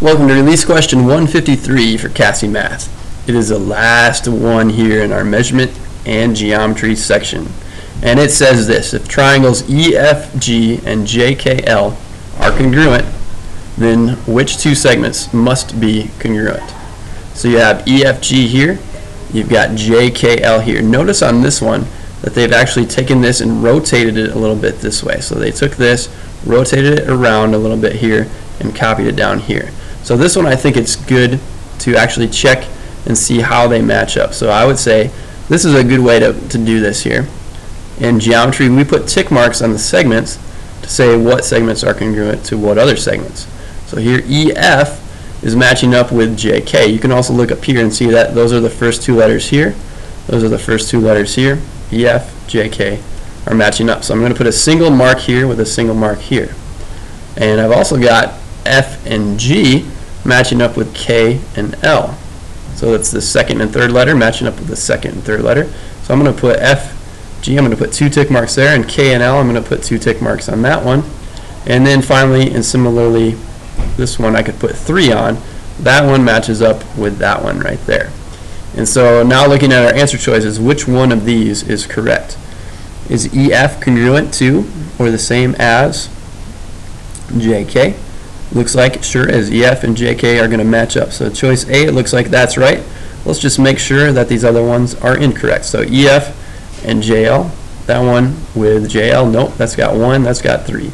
Welcome to release question 153 for CAHSEE Math. It is the last one here in our measurement and geometry section. And it says this: if triangles EFG and JKL are congruent, then which two segments must be congruent? So you have EFG here, you've got JKL here. Notice on this one that they've actually taken this and rotated it a little bit this way. So they took this, rotated it around a little bit here, and copied it down here. So this one, I think it's good to actually check and see how they match up. So I would say this is a good way to do this here. In geometry, we put tick marks on the segments to say what segments are congruent to what other segments. So here EF is matching up with JK. You can also look up here and see that those are the first two letters here. Those are the first two letters here. EF, JK are matching up. So I'm going to put a single mark here with a single mark here. And I've also got F and G matching up with K and L. So it's the second and third letter matching up with the second and third letter. So I'm going to put F, G, I'm going to put two tick marks there, and K and L, I'm going to put two tick marks on that one. And then finally, and similarly, this one I could put 3 on. That one matches up with that one right there. And so now looking at our answer choices, which one of these is correct? Is EF congruent to or the same as JK? Looks like it sure is. EF and JK are going to match up. So choice A, it looks like that's right. Let's just make sure that these other ones are incorrect. So EF and JL, that one with JL, nope, that's got 1, that's got 3.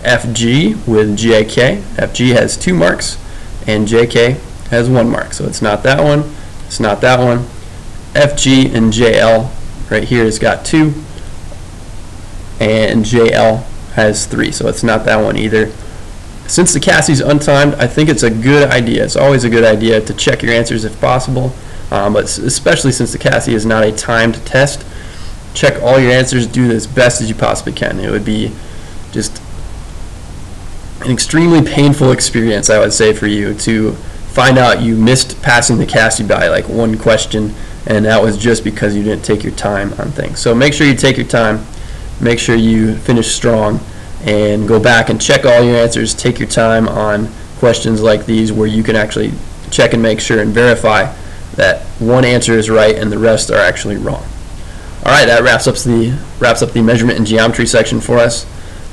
FG with JK, FG has 2 marks, and JK has 1 mark. So it's not that one, it's not that one. FG and JL right here has got 2, and JL has 3. So it's not that one either. Since the CAHSEE is untimed, I think it's a good idea. It's always a good idea to check your answers if possible, but especially since the CAHSEE is not a timed test, check all your answers, do as best as you possibly can. It would be just an extremely painful experience, I would say, for you to find out you missed passing the CAHSEE by like 1 question, and that was just because you didn't take your time on things. So make sure you take your time, make sure you finish strong, and go back and check all your answers. Take your time on questions like these where you can actually check and make sure and verify that one answer is right and the rest are actually wrong. Alright, that wraps up the measurement and geometry section for us,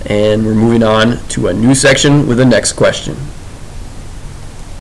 and we're moving on to a new section with the next question.